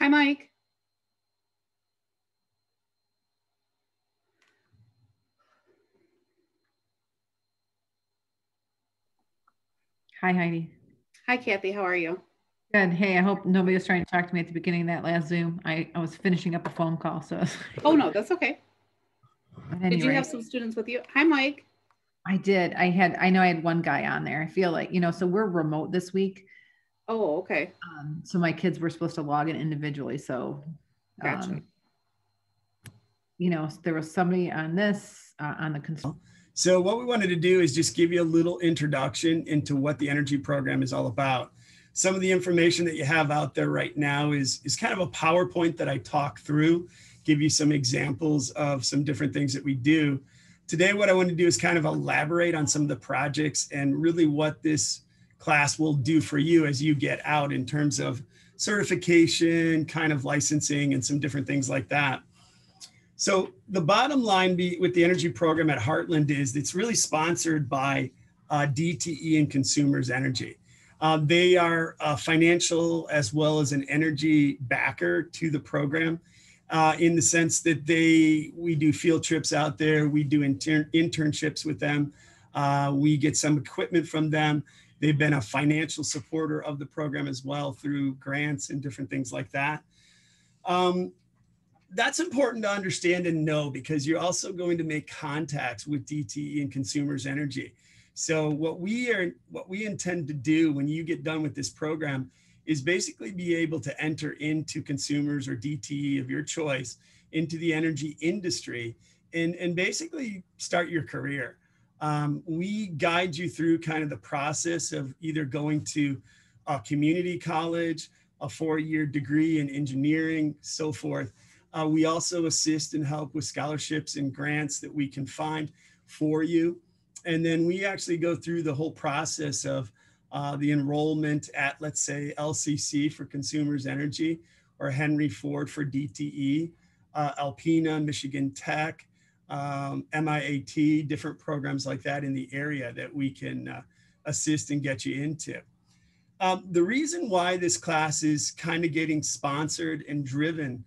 Hi, Mike. Hi, Heidi. Hi, Kathy. How are you? Good. Hey, I hope nobody was trying to talk to me at the beginning of that last Zoom. I was finishing up a phone call, so Oh, no, that's okay. at Did any you have rate, some students with you? Hi, Mike. I did. I know I had one guy on there. I feel like, so we're remote this week. Oh, okay. So my kids were supposed to log in individually. So, Gotcha. um, there was somebody on this, on the console. So what we wanted to do is just give you a little introduction into what the energy program is all about. Some of the information that you have out there right now is kind of a PowerPoint that I talk through, give you some examples of some different things that we do. Today, what I want to do is kind of elaborate on some of the projects and really what this class will do for you as you get out in terms of certification, kind of licensing, and some different things like that. So the bottom line with the energy program at Heartland is it's really sponsored by DTE and Consumers Energy. They are a financial as well as an energy backer to the program in the sense that we do field trips out there, we do internships with them, we get some equipment from them. They've been a financial supporter of the program as well through grants and different things like that. That's important to understand and know because you're also going to make contacts with DTE and Consumers Energy. So what we intend to do when you get done with this program is basically be able to enter into Consumers or DTE of your choice into the energy industry and basically start your career. We guide you through kind of the process of either going to a community college, a 4-year degree in engineering, so forth. We also assist and help with scholarships and grants that we can find for you. And then we actually go through the whole process of the enrollment at, let's say, LCC for Consumers Energy or Henry Ford for DTE, Alpena, Michigan Tech, MIAT, different programs like that in the area that we can assist and get you into. The reason why this class is kind of getting sponsored and driven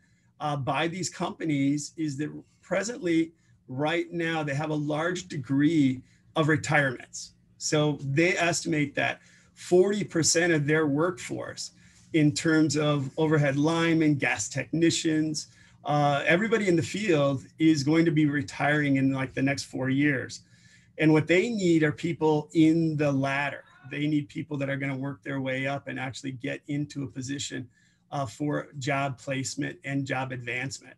by these companies is that presently, right now, they have a large degree of retirements. So they estimate that 40% of their workforce in terms of overhead linemen, gas technicians, everybody in the field is going to be retiring in like the next 4 years. And what they need are people in the ladder. They need people that are going to work their way up and actually get into a position for job placement and job advancement.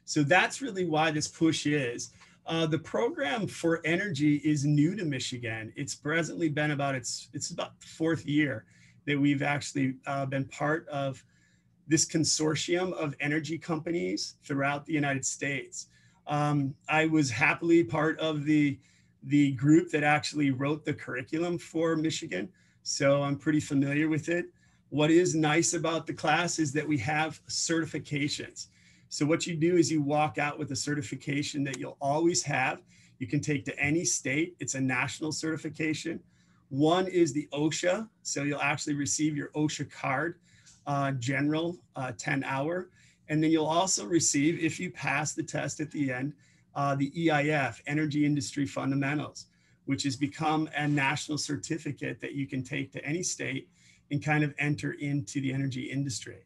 So that's really why this push is. The program for energy is new to Michigan. It's presently been about, it's about the 4th year that we've actually been part of this consortium of energy companies throughout the United States. I was happily part of the group that actually wrote the curriculum for Michigan. So I'm pretty familiar with it. What is nice about the class is that we have certifications. So what you do is you walk out with a certification that you'll always have. You can take to any state. It's a national certification. One is the OSHA. So you'll actually receive your OSHA card, general 10-hour. And then you'll also receive, if you pass the test at the end, the EIF, Energy Industry Fundamentals, which has become a national certificate that you can take to any state and kind of enter into the energy industry.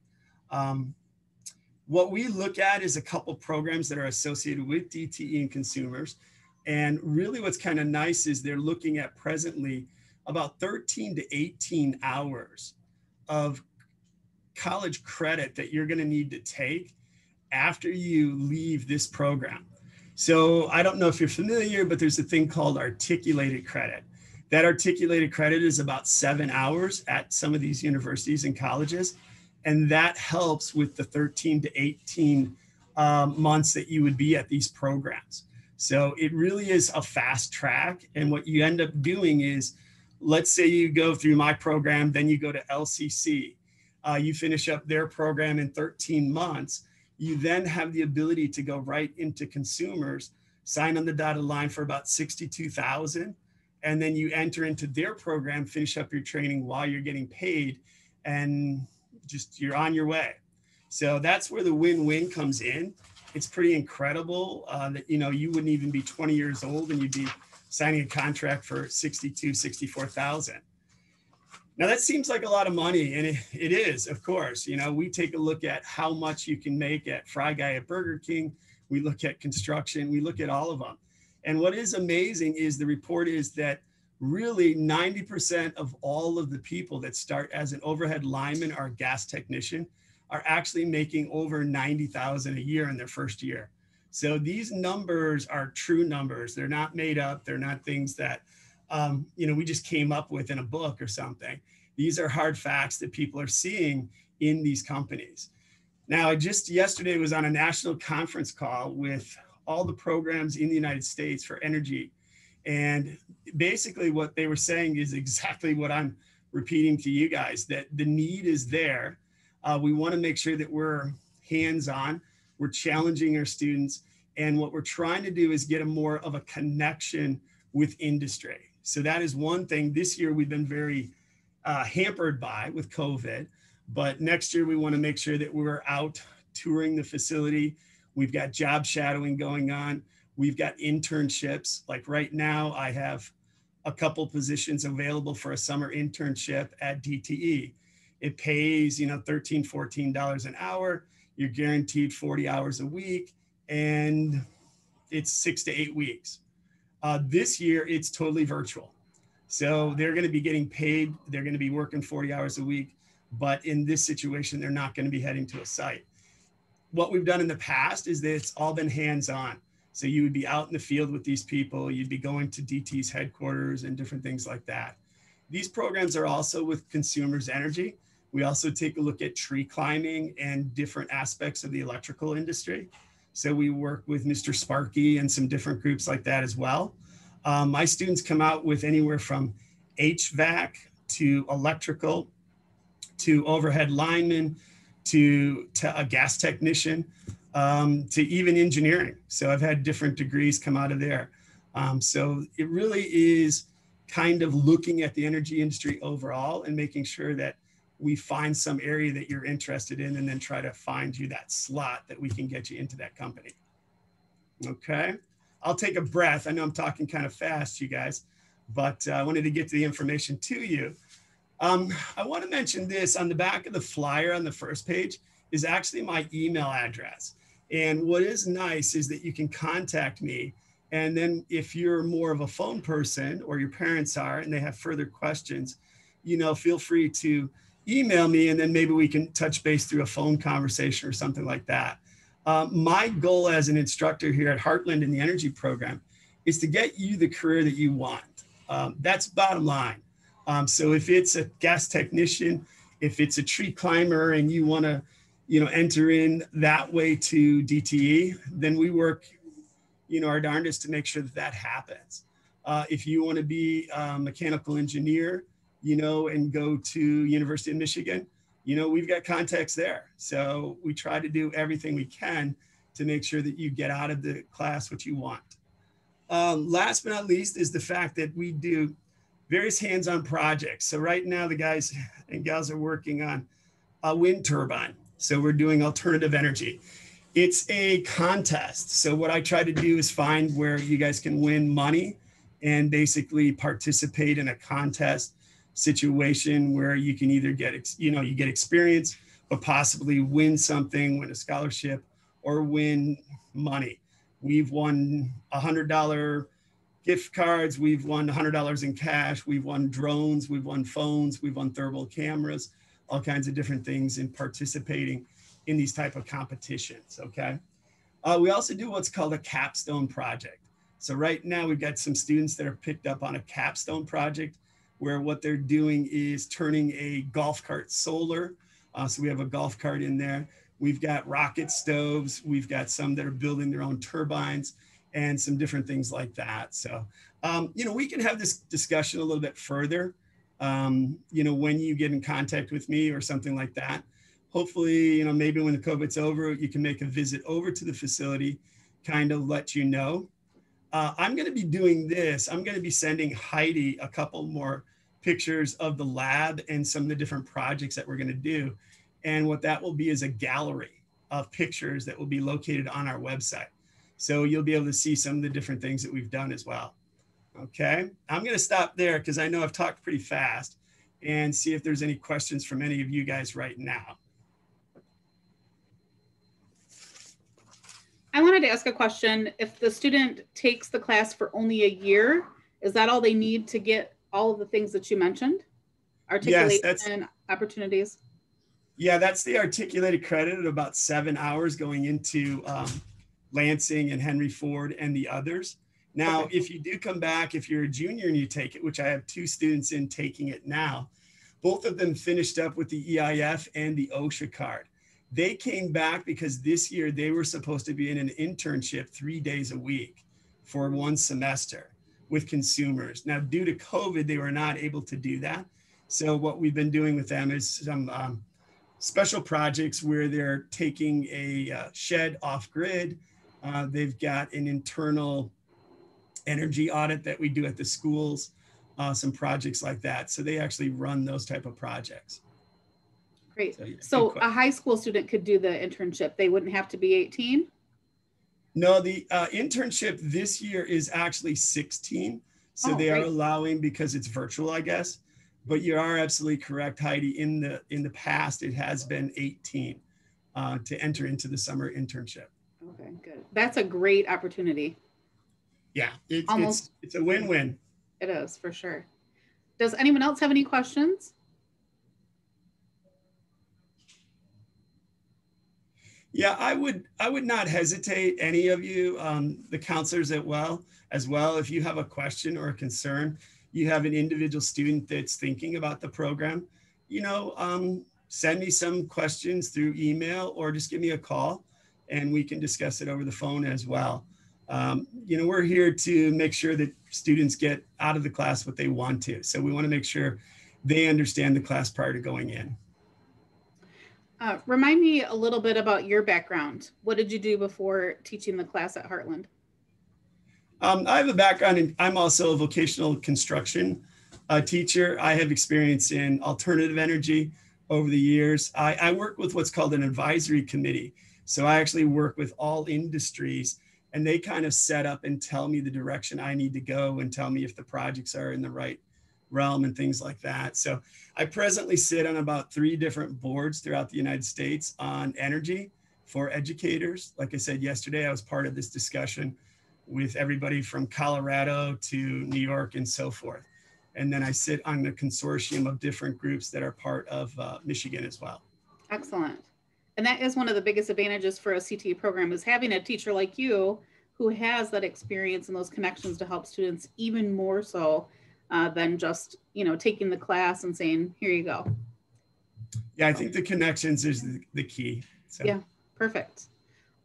What we look at is a couple programs that are associated with DTE and Consumers. And really what's kind of nice is they're looking at presently about 13 to 18 hours of college credit that you're going to need to take after you leave this program. So I don't know if you're familiar, but there's a thing called articulated credit. That articulated credit is about 7 hours at some of these universities and colleges. And that helps with the 13 to 18 months that you would be at these programs. So it really is a fast track. And what you end up doing is, let's say you go through my program, then you go to LCC. You finish up their program in 13 months. You then have the ability to go right into Consumers, sign on the dotted line for about $62,000. And then you enter into their program, finish up your training while you're getting paid, and just you're on your way. So that's where the win-win comes in. It's pretty incredible that, you wouldn't even be 20 years old and you'd be signing a contract for 64,000. Now that seems like a lot of money, and it is, of course. We take a look at how much you can make at Fry Guy at Burger King. We look at construction, we look at all of them. And what is amazing is the report is that really 90% of all of the people that start as an overhead lineman or gas technician are actually making over 90,000 a year in their first year. So these numbers are true numbers. They're not made up. They're not things that we just came up with in a book or something. These are hard facts that people are seeing in these companies. Now, I just yesterday was on a national conference call with all the programs in the United States for energy. And basically what they were saying is exactly what I'm repeating to you guys, that the need is there. We want to make sure that we're hands-on, we're challenging our students. And what we're trying to do is get a more of a connection with industry. So that is one thing. This year we've been very hampered by with COVID, but next year we want to make sure that we're out touring the facility. We've got job shadowing going on. We've got internships. Like right now I have a couple positions available for a summer internship at DTE. It pays, $13, $14 an hour. You're guaranteed 40 hours a week, and it's 6 to 8 weeks. This year, it's totally virtual. So they're going to be getting paid. They're going to be working 40 hours a week. But in this situation, they're not going to be heading to a site. What we've done in the past is that it's all been hands-on. So you would be out in the field with these people. You'd be going to DT's headquarters and different things like that. These programs are also with Consumers Energy. We also take a look at tree climbing and different aspects of the electrical industry. So we work with Mr. Sparky and some different groups like that as well. My students come out with anywhere from HVAC to electrical to overhead lineman to a gas technician to even engineering. So I've had different degrees come out of there. So it really is kind of looking at the energy industry overall and making sure that we find some area that you're interested in and then try to find you that slot that we can get you into that company. Okay, I'll take a breath. I know I'm talking kind of fast, you guys, but I wanted to get to the information to you. I want to mention this on the back of the flyer on the first page is actually my email address. And what is nice is that you can contact me. And then if you're more of a phone person or your parents are and they have further questions, feel free to email me and then maybe we can touch base through a phone conversation or something like that. My goal as an instructor here at Heartland in the energy program is to get you the career that you want. That's bottom line. So if it's a gas technician, if it's a tree climber and you want to, enter in that way to DTE, then we work, our darndest to make sure that that happens. If you want to be a mechanical engineer, and go to University of Michigan, we've got contacts there. So we try to do everything we can to make sure that you get out of the class what you want. Last but not least is the fact that we do various hands-on projects. So right now the guys and gals are working on a wind turbine. So we're doing alternative energy. It's a contest. So what I try to do is find where you guys can win money and basically participate in a contest situation where you can either get, you get experience, but possibly win something, win a scholarship, or win money. We've won $100 gift cards. We've won $100 in cash. We've won drones. We've won phones. We've won thermal cameras, all kinds of different things in participating in these type of competitions, okay? We also do what's called a capstone project. So right now we've got some students that are picked up on a capstone project where what they're doing is turning a golf cart solar. So we have a golf cart in there. We've got rocket stoves. We've got some that are building their own turbines and some different things like that. So, we can have this discussion a little bit further, when you get in contact with me or something like that. Hopefully, maybe when the COVID's over, you can make a visit over to the facility, kind of let you know. I'm going to be doing this. I'm going to be sending Heidi a couple more pictures of the lab and some of the different projects that we're going to do. And what that will be is a gallery of pictures that will be located on our website. So you'll be able to see some of the different things that we've done as well. Okay, I'm going to stop there because I know I've talked pretty fast, and see if there's any questions from any of you guys right now. I wanted to ask a question. If the student takes the class for only a year, is that all they need to get all of the things that you mentioned? Articulation, Yes, opportunities? yeah, that's the articulated credit at about 7 hours going into Lansing and Henry Ford and the others. Now, Okay. if you do come back, if you're a junior and you take it, which I have 2 students in taking it now, both of them finished up with the EIF and the OSHA card. They came back because this year they were supposed to be in an internship 3 days a week for 1 semester with consumers. Now, due to COVID, they were not able to do that. So what we've been doing with them is some special projects where they're taking a shed off grid. They've got an internal energy audit that we do at the schools, some projects like that. So they actually run those type of projects. Great. So a high school student could do the internship. They wouldn't have to be 18? No, the internship this year is actually 16. So they are allowing, because it's virtual, I guess. But you are absolutely correct, Heidi. In the past, it has been 18 to enter into the summer internship. Okay, good. That's a great opportunity. Yeah, it's a win-win. It is, for sure. Does anyone else have any questions? Yeah, I would not hesitate, any of you, the counselors as well, if you have a question or a concern, you have an individual student that's thinking about the program, send me some questions through email or just give me a call and we can discuss it over the phone as well. We're here to make sure that students get out of the class what they want to. So we want to make sure they understand the class prior to going in. Remind me a little bit about your background. What did you do before teaching the class at Heartland? I have a background in, I'm also a vocational construction teacher. I have experience in alternative energy over the years. I work with what's called an advisory committee. So I actually work with all industries and they kind of set up and tell me the direction I need to go and tell me if the projects are in the right realm and things like that. So I presently sit on about 3 different boards throughout the United States on energy for educators. Like I said yesterday, I was part of this discussion with everybody from Colorado to New York and so forth. And then I sit on a consortium of different groups that are part of Michigan as well. Excellent. And that is one of the biggest advantages for a CTE program, is having a teacher like you who has that experience and those connections to help students even more so than just, taking the class and saying, here you go. Yeah, I think the connections is the key. So. Yeah, perfect.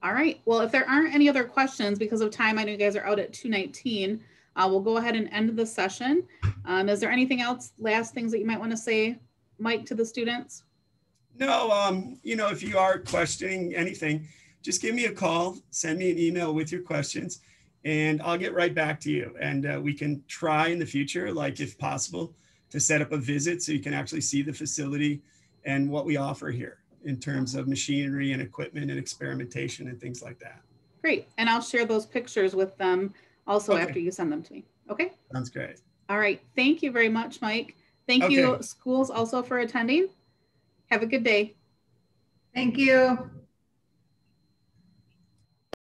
All right. Well, if there aren't any other questions, because of time, I know you guys are out at 2:19. We'll go ahead and end the session. Is there anything else, last things that you might want to say, Mike, to the students? No, if you are questioning anything, just give me a call, send me an email with your questions, and I'll get right back to you. And we can try in the future, like if possible, to set up a visit so you can actually see the facility and what we offer here in terms of machinery and equipment and experimentation and things like that. Great. And I'll share those pictures with them also after you send them to me. Okay. Sounds great. All right. Thank you very much, Mike. Thank you, schools, also for attending. Have a good day. Thank you.